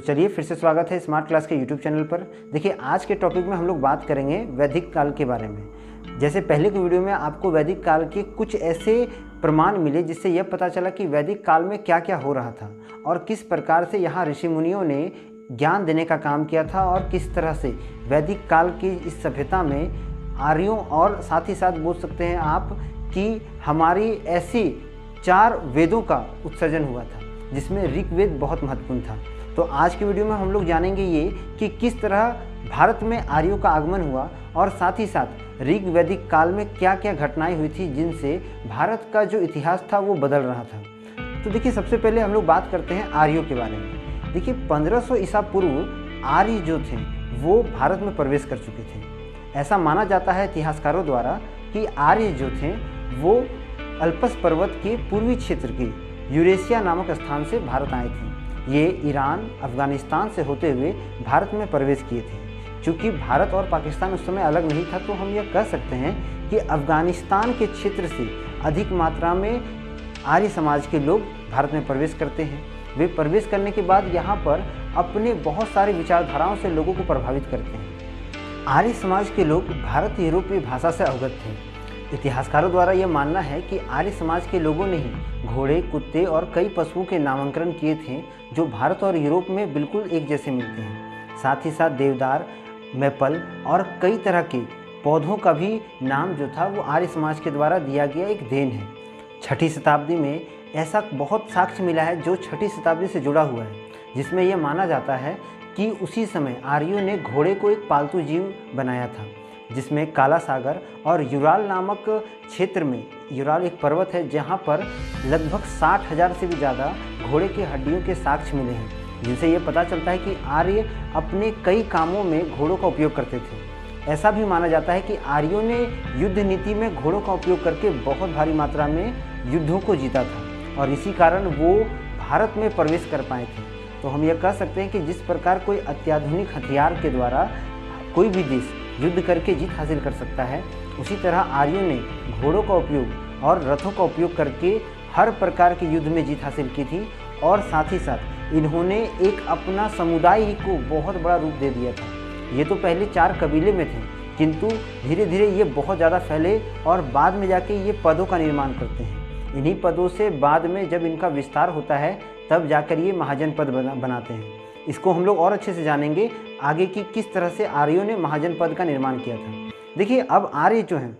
चलिए फिर से स्वागत है स्मार्ट क्लास के यूट्यूब चैनल पर। देखिए आज के टॉपिक में हम लोग बात करेंगे वैदिक काल के बारे में। जैसे पहले के वीडियो में आपको वैदिक काल के कुछ ऐसे प्रमाण मिले जिससे यह पता चला कि वैदिक काल में क्या क्या हो रहा था और किस प्रकार से यहाँ ऋषि मुनियों ने ज्ञान देने का काम किया था और किस तरह से वैदिक काल की इस सभ्यता में आर्यों और साथ ही साथ बोल सकते हैं आप कि हमारी ऐसी 4 वेदों का उत्सर्जन हुआ था जिसमें ऋग्वेद बहुत महत्वपूर्ण था। तो आज की वीडियो में हम लोग जानेंगे ये कि किस तरह भारत में आर्यों का आगमन हुआ और साथ ही साथ ऋग्वैदिक काल में क्या क्या घटनाएं हुई थी जिनसे भारत का जो इतिहास था वो बदल रहा था। तो देखिए सबसे पहले हम लोग बात करते हैं आर्यों के बारे में। देखिए 1500 ईसा पूर्व आर्य जो थे वो भारत में प्रवेश कर चुके थे। ऐसा माना जाता है इतिहासकारों द्वारा कि आर्य जो थे वो अल्पस पर्वत के पूर्वी क्षेत्र के यूरेशिया नामक स्थान से भारत आए थे। ये ईरान अफगानिस्तान से होते हुए भारत में प्रवेश किए थे। चूँकि भारत और पाकिस्तान उस समय अलग नहीं था तो हम यह कह सकते हैं कि अफगानिस्तान के क्षेत्र से अधिक मात्रा में आर्य समाज के लोग भारत में प्रवेश करते हैं। वे प्रवेश करने के बाद यहाँ पर अपने बहुत सारे विचारधाराओं से लोगों को प्रभावित करते हैं। आर्य समाज के लोग भारत यूरोपीय भाषा से अवगत थे। इतिहासकारों द्वारा यह मानना है कि आर्य समाज के लोगों ने ही घोड़े, कुत्ते और कई पशुओं के नामकरण किए थे जो भारत और यूरोप में बिल्कुल एक जैसे मिलते हैं। साथ ही साथ देवदार, मैपल और कई तरह के पौधों का भी नाम जो था वो आर्य समाज के द्वारा दिया गया एक देन है। 6ठी शताब्दी में ऐसा बहुत साक्ष्य मिला है जो 6ठी शताब्दी से जुड़ा हुआ है, जिसमें यह माना जाता है कि उसी समय आर्यों ने घोड़े को एक पालतू जीव बनाया था, जिसमें काला सागर और यूराल नामक क्षेत्र में, यूराल एक पर्वत है जहाँ पर लगभग 60,000 से भी ज़्यादा घोड़े की हड्डियों के साक्ष्य मिले हैं, जिनसे ये पता चलता है कि आर्य अपने कई कामों में घोड़ों का उपयोग करते थे। ऐसा भी माना जाता है कि आर्यों ने युद्ध नीति में घोड़ों का उपयोग करके बहुत भारी मात्रा में युद्धों को जीता था और इसी कारण वो भारत में प्रवेश कर पाए थे। तो हम यह कह सकते हैं कि जिस प्रकार कोई अत्याधुनिक हथियार के द्वारा कोई भी देश युद्ध करके जीत हासिल कर सकता है, उसी तरह आर्यों ने घोड़ों का उपयोग और रथों का उपयोग करके हर प्रकार के युद्ध में जीत हासिल की थी और साथ ही साथ इन्होंने एक अपना समुदाय को बहुत बड़ा रूप दे दिया था। ये तो पहले 4 कबीले में थे, किंतु धीरे धीरे ये बहुत ज़्यादा फैले और बाद में जाके ये पदों का निर्माण करते हैं। इन्हीं पदों से बाद में जब इनका विस्तार होता है तब जाकर ये महाजनपद बनाते हैं। इसको हम लोग और अच्छे से जानेंगे आगे कि किस तरह से आर्यों ने महाजनपद का निर्माण किया था। देखिए अब आर्य जो हैं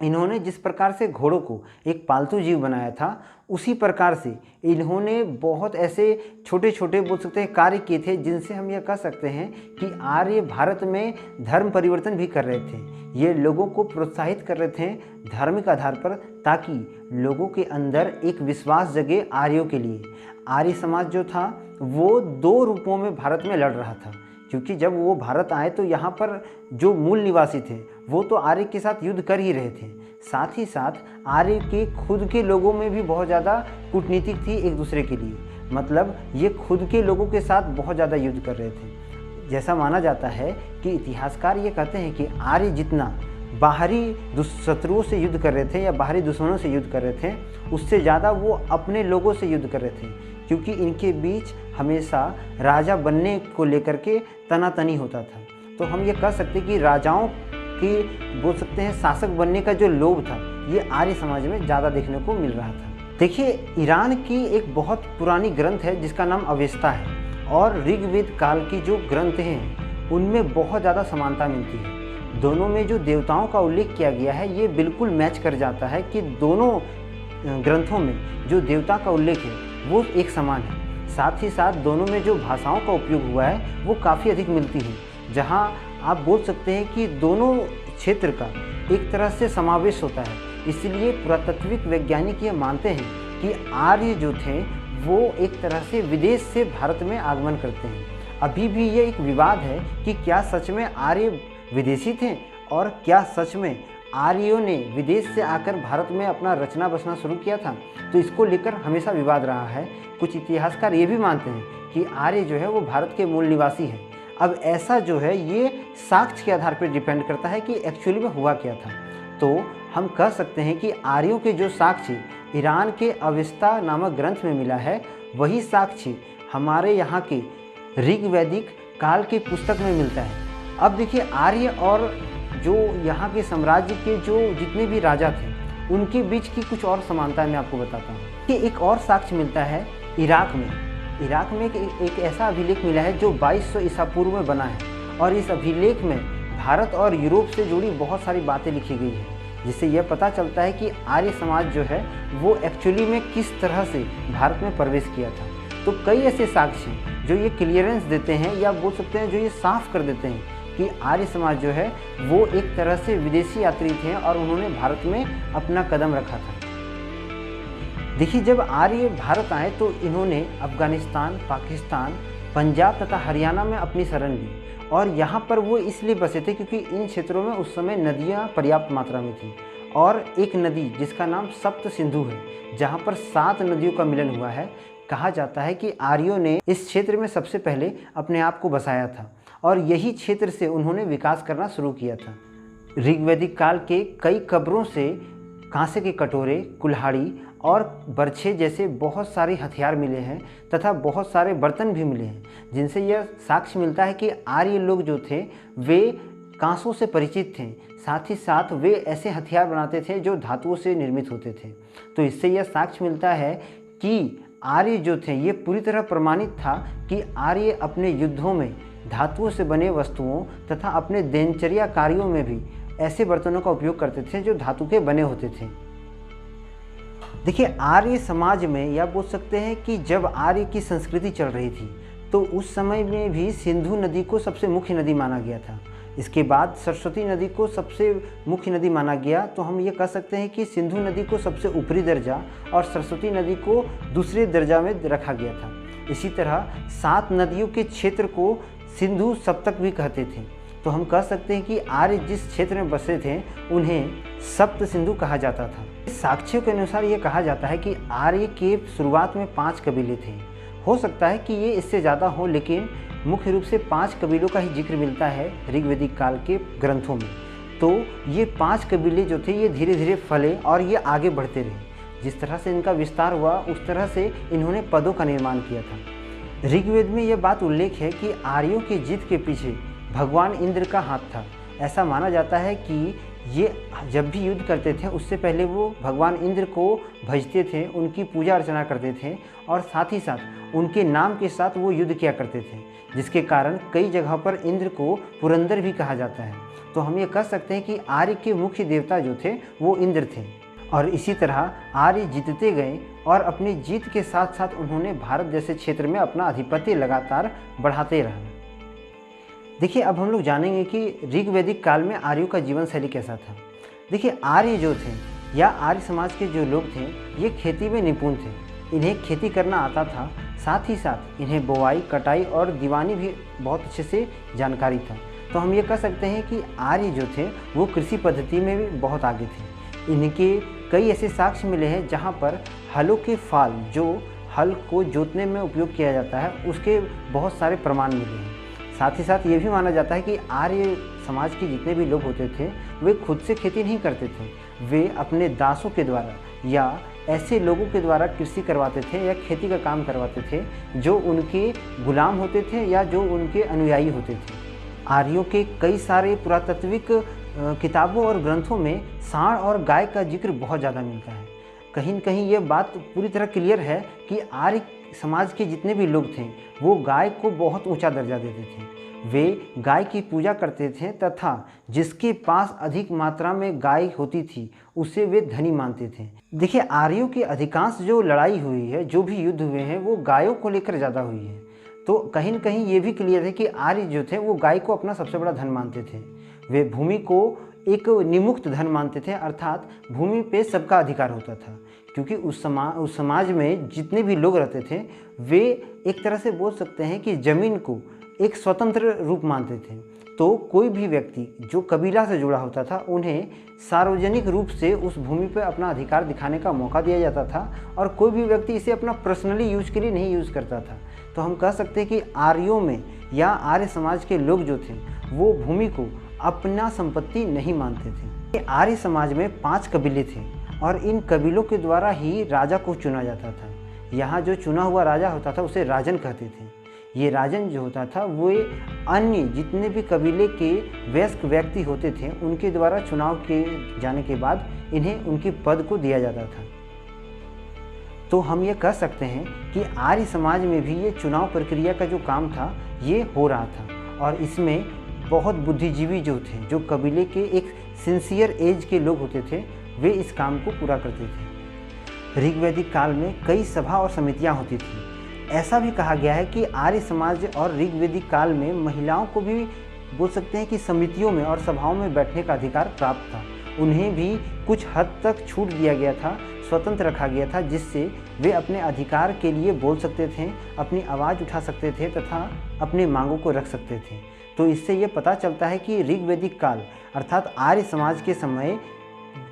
इन्होंने जिस प्रकार से घोड़ों को एक पालतू जीव बनाया था, उसी प्रकार से इन्होंने बहुत ऐसे छोटे छोटे बोल सकते हैं कार्य किए थे जिनसे हम यह कह सकते हैं कि आर्य भारत में धर्म परिवर्तन भी कर रहे थे। ये लोगों को प्रोत्साहित कर रहे थे धार्मिक आधार पर, ताकि लोगों के अंदर एक विश्वास जगे आर्यों के लिए। आर्य समाज जो था वो 2 रूपों में भारत में लड़ रहा था, क्योंकि जब वो भारत आए तो यहाँ पर जो मूल निवासी थे वो तो आर्य के साथ युद्ध कर ही रहे थे। साथ ही साथ आर्य के खुद के लोगों में भी बहुत ज़्यादा कूटनीतिक थी एक दूसरे के लिए, मतलब ये खुद के लोगों के साथ बहुत ज़्यादा युद्ध कर रहे थे। जैसा माना जाता है कि इतिहासकार ये कहते हैं कि आर्य जितना बाहरी शत्रुओं से युद्ध कर रहे थे या बाहरी दुश्मनों से युद्ध कर रहे थे, उससे ज़्यादा वो अपने लोगों से युद्ध कर रहे थे, क्योंकि इनके बीच हमेशा राजा बनने को लेकर के तनातनी होता था। तो हम ये कह सकते हैं कि राजाओं की बोल सकते हैं शासक बनने का जो लोभ था ये आर्य समाज में ज़्यादा देखने को मिल रहा था। देखिए ईरान की एक बहुत पुरानी ग्रंथ है जिसका नाम अवेस्ता है और ऋग्वेद काल की जो ग्रंथ हैं उनमें बहुत ज़्यादा समानता मिलती है। दोनों में जो देवताओं का उल्लेख किया गया है ये बिल्कुल मैच कर जाता है कि दोनों ग्रंथों में जो देवता का उल्लेख है वो एक समान है। साथ ही साथ दोनों में जो भाषाओं का उपयोग हुआ है वो काफ़ी अधिक मिलती है, जहाँ आप बोल सकते हैं कि दोनों क्षेत्र का एक तरह से समावेश होता है। इसलिए पुरातात्विक वैज्ञानिक ये मानते हैं कि आर्य जो थे वो एक तरह से विदेश से भारत में आगमन करते हैं। अभी भी ये एक विवाद है कि क्या सच में आर्य विदेशी थे और क्या सच में आर्यों ने विदेश से आकर भारत में अपना रचना बसना शुरू किया था। तो इसको लेकर हमेशा विवाद रहा है। कुछ इतिहासकार ये भी मानते हैं कि आर्य जो है वो भारत के मूल निवासी है। अब ऐसा जो है ये साक्ष्य के आधार पर डिपेंड करता है कि एक्चुअली में हुआ क्या था। तो हम कह सकते हैं कि आर्यों के जो साक्ष्य ईरान के अवेस्ता नामक ग्रंथ में मिला है, वही साक्ष्य हमारे यहाँ के ऋग्वैदिक काल के पुस्तक में मिलता है। अब देखिए, आर्य और जो यहाँ के साम्राज्य के जो जितने भी राजा थे उनके बीच की कुछ और समानताएं मैं आपको बताता हूँ कि एक और साक्ष्य मिलता है इराक में एक ऐसा अभिलेख मिला है जो 2200 ईसा पूर्व में बना है, और इस अभिलेख में भारत और यूरोप से जुड़ी बहुत सारी बातें लिखी गई है, जिससे यह पता चलता है कि आर्य समाज जो है वो एक्चुअली में किस तरह से भारत में प्रवेश किया था। तो कई ऐसे साक्ष्य जो ये क्लियरेंस देते हैं, या बोल सकते हैं जो ये साफ कर देते हैं कि आर्य समाज जो है वो एक तरह से विदेशी यात्री थे और उन्होंने भारत में अपना कदम रखा था। देखिए, जब आर्य भारत आए तो इन्होंने अफगानिस्तान, पाकिस्तान, पंजाब तथा हरियाणा में अपनी शरण ली, और यहाँ पर वो इसलिए बसे थे क्योंकि इन क्षेत्रों में उस समय नदियाँ पर्याप्त मात्रा में थी, और एक नदी जिसका नाम सप्त सिंधु है, जहाँ पर 7 नदियों का मिलन हुआ है। कहा जाता है कि आर्यों ने इस क्षेत्र में सबसे पहले अपने आप को बसाया था, और यही क्षेत्र से उन्होंने विकास करना शुरू किया था। ऋग्वैदिक काल के कई कब्रों से कांसे के कटोरे, कुल्हाड़ी और बर्छे जैसे बहुत सारे हथियार मिले हैं तथा बहुत सारे बर्तन भी मिले हैं, जिनसे यह साक्ष्य मिलता है कि आर्य लोग जो थे वे कांसों से परिचित थे, साथ ही साथ वे ऐसे हथियार बनाते थे जो धातुओं से निर्मित होते थे। तो इससे यह साक्ष्य मिलता है कि आर्य जो थे ये पूरी तरह प्रमाणित था कि आर्य अपने युद्धों में धातुओं से बने वस्तुओं तथा अपने दिनचर्या कार्यों में भी ऐसे बर्तनों का उपयोग करते थे जो धातु के बने होते थे। देखिए, आर्य समाज में, या बोल सकते हैं कि जब आर्य की संस्कृति चल रही थी तो उस समय में भी सिंधु नदी को सबसे मुख्य नदी माना गया था। इसके बाद सरस्वती नदी को सबसे मुख्य नदी माना गया। तो हम ये कह सकते हैं कि सिंधु नदी को सबसे ऊपरी दर्जा और सरस्वती नदी को दूसरे दर्जा में रखा गया था। इसी तरह 7 नदियों के क्षेत्र को सिंधु सप्तक भी कहते थे। तो हम कह सकते हैं कि आर्य जिस क्षेत्र में बसे थे उन्हें सप्त सिंधु कहा जाता था। साक्ष्यों के अनुसार ये कहा जाता है कि आर्य के शुरुआत में 5 कबीले थे। हो सकता है कि ये इससे ज़्यादा हो, लेकिन मुख्य रूप से 5 कबीलों का ही जिक्र मिलता है ऋग्वैदिक काल के ग्रंथों में। तो ये 5 कबीले जो थे ये धीरे धीरे फले और ये आगे बढ़ते रहे। जिस तरह से इनका विस्तार हुआ उस तरह से इन्होंने पदों का निर्माण किया था। ऋग्वेद में यह बात उल्लेख है कि आर्यों की जीत के पीछे भगवान इंद्र का हाथ था। ऐसा माना जाता है कि ये जब भी युद्ध करते थे उससे पहले वो भगवान इंद्र को भजते थे, उनकी पूजा अर्चना करते थे, और साथ ही साथ उनके नाम के साथ वो युद्ध किया करते थे, जिसके कारण कई जगह पर इंद्र को पुरंदर भी कहा जाता है। तो हम ये कह सकते हैं कि आर्य के मुख्य देवता जो थे वो इंद्र थे। और इसी तरह आर्य जीतते गए और अपनी जीत के साथ साथ उन्होंने भारत जैसे क्षेत्र में अपना आधिपत्य लगातार बढ़ाते रहे। देखिए, अब हम लोग जानेंगे कि ऋग्वैदिक काल में आर्यों का जीवन शैली कैसा था। देखिए, आर्य जो थे या आर्य समाज के जो लोग थे ये खेती में निपुण थे। इन्हें खेती करना आता था, साथ ही साथ इन्हें बोआई, कटाई और दीवानी भी बहुत अच्छे से जानकारी था। तो हम ये कह सकते हैं कि आर्य जो थे वो कृषि पद्धति में भी बहुत आगे थे। इनके कई ऐसे साक्ष्य मिले हैं जहाँ पर हलों के फाल, जो हल को जोतने में उपयोग किया जाता है, उसके बहुत सारे प्रमाण मिले हैं। साथ ही साथ ये भी माना जाता है कि आर्य समाज के जितने भी लोग होते थे वे खुद से खेती नहीं करते थे, वे अपने दासों के द्वारा या ऐसे लोगों के द्वारा कृषि करवाते थे या खेती का काम करवाते थे जो उनके गुलाम होते थे या जो उनके अनुयायी होते थे। आर्यों के कई सारे पुरातात्विक किताबों और ग्रंथों में सांड और गाय का जिक्र बहुत ज़्यादा मिलता है। कहीं न कहीं ये बात पूरी तरह क्लियर है कि आर्य समाज के जितने भी लोग थे वो गाय को बहुत ऊंचा दर्जा देते थे। वे गाय की पूजा करते थे तथा जिसके पास अधिक मात्रा में गाय होती थी उसे वे धनी मानते थे। देखिए, आर्यों की अधिकांश जो लड़ाई हुई है, जो भी युद्ध हुए हैं, वो गायों को लेकर ज़्यादा हुई है। तो कहीं न कहीं ये भी क्लियर है कि आर्य जो थे वो गाय को अपना सबसे बड़ा धन मानते थे। वे भूमि को एक निमुक्त धन मानते थे, अर्थात भूमि पे सबका अधिकार होता था, क्योंकि उस समाज में जितने भी लोग रहते थे वे एक तरह से बोल सकते हैं कि ज़मीन को एक स्वतंत्र रूप मानते थे। तो कोई भी व्यक्ति जो कबीला से जुड़ा होता था उन्हें सार्वजनिक रूप से उस भूमि पर अपना अधिकार दिखाने का मौका दिया जाता था, और कोई भी व्यक्ति इसे अपना पर्सनली यूज के लिए नहीं यूज़ करता था। तो हम कह सकते हैं कि आर्यों में या आर्य समाज के लोग जो थे वो भूमि को अपना संपत्ति नहीं मानते थे। आर्य समाज में 5 कबीले थे और इन कबीलों के द्वारा ही राजा को चुना जाता था। यहाँ जो चुना हुआ राजा होता था उसे राजन कहते थे। ये राजन जो होता था वो अन्य जितने भी कबीले के वयस्क व्यक्ति होते थे उनके द्वारा चुनाव किए जाने के बाद इन्हें उनके पद को दिया जाता था। तो हम ये कह सकते हैं कि आर्य समाज में भी ये चुनाव प्रक्रिया का जो काम था ये हो रहा था और इसमें बहुत बुद्धिजीवी जो थे, जो कबीले के एक सिंसियर एज के लोग होते थे, वे इस काम को पूरा करते थे। ऋग्वैदिक काल में कई सभा और समितियां होती थी। ऐसा भी कहा गया है कि आर्य समाज और ऋग्वैदिक काल में महिलाओं को भी बोल सकते हैं कि समितियों में और सभाओं में बैठने का अधिकार प्राप्त था। उन्हें भी कुछ हद तक छूट दिया गया था, स्वतंत्र रखा गया था, जिससे वे अपने अधिकार के लिए बोल सकते थे, अपनी आवाज़ उठा सकते थे तथा अपनी मांगों को रख सकते थे। तो इससे ये पता चलता है कि ऋग्वैदिक काल अर्थात आर्य समाज के समय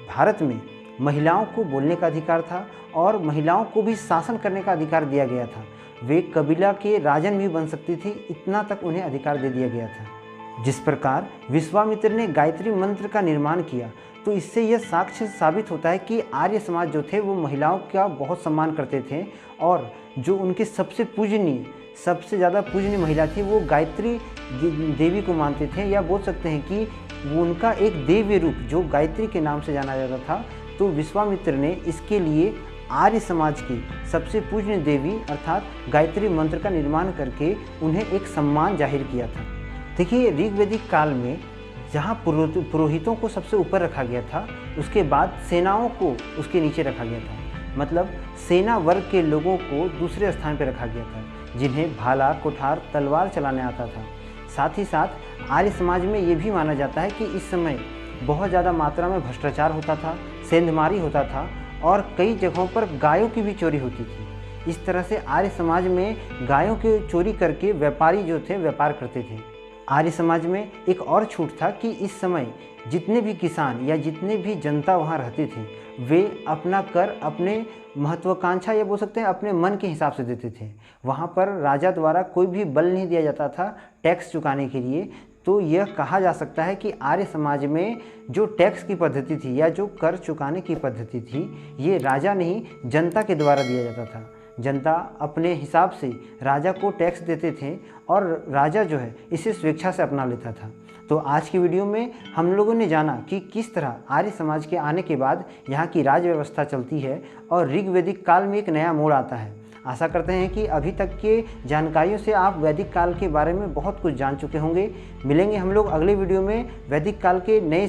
भारत में महिलाओं को बोलने का अधिकार था और महिलाओं को भी शासन करने का अधिकार दिया गया था। वे कबीला के राजन भी बन सकती थी, इतना तक उन्हें अधिकार दे दिया गया था। जिस प्रकार विश्वामित्र ने गायत्री मंत्र का निर्माण किया, तो इससे यह साक्ष्य साबित होता है कि आर्य समाज जो थे वो महिलाओं का बहुत सम्मान करते थे और जो उनके सबसे ज़्यादा पूजनीय महिला थी वो गायत्री देवी को मानते थे, या बोल सकते हैं कि वो उनका एक देव्य रूप जो गायत्री के नाम से जाना जाता था। तो विश्वामित्र ने इसके लिए आर्य समाज की सबसे पूजनीय देवी अर्थात गायत्री मंत्र का निर्माण करके उन्हें एक सम्मान जाहिर किया था। देखिए, ऋग्वैदिक काल में जहाँ पुरोहितों को सबसे ऊपर रखा गया था, उसके बाद सेनाओं को उसके नीचे रखा गया था। मतलब सेना वर्ग के लोगों को दूसरे स्थान पर रखा गया था, जिन्हें भाला, कुठार, तलवार चलाने आता था। साथ ही साथ आर्य समाज में ये भी माना जाता है कि इस समय बहुत ज़्यादा मात्रा में भ्रष्टाचार होता था, सेंधमारी होता था और कई जगहों पर गायों की भी चोरी होती थी। इस तरह से आर्य समाज में गायों की चोरी करके व्यापारी जो थे व्यापार करते थे। आर्य समाज में एक और छूट था कि इस समय जितने भी किसान या जितने भी जनता वहाँ रहते थे, वे अपना कर अपने महत्वाकांक्षा या बोल सकते हैं अपने मन के हिसाब से देते थे। वहाँ पर राजा द्वारा कोई भी बल नहीं दिया जाता था टैक्स चुकाने के लिए। तो यह कहा जा सकता है कि आर्य समाज में जो टैक्स की पद्धति थी या जो कर चुकाने की पद्धति थी, ये राजा नहीं जनता के द्वारा दिया जाता था। जनता अपने हिसाब से राजा को टैक्स देते थे और राजा जो है इसे स्वेच्छा से अपना लेता था। तो आज की वीडियो में हम लोगों ने जाना कि किस तरह आर्य समाज के आने के बाद यहाँ की राज व्यवस्था चलती है और ऋग्वैदिक काल में एक नया मोड़ आता है। आशा करते हैं कि अभी तक के जानकारियों से आप वैदिक काल के बारे में बहुत कुछ जान चुके होंगे। मिलेंगे हम लोग अगले वीडियो में वैदिक काल के नए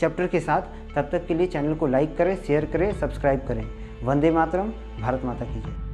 चैप्टर के साथ। तब तक के लिए चैनल को लाइक करें, शेयर करें, सब्सक्राइब करें। वंदे मातरम। भारत माता की जय।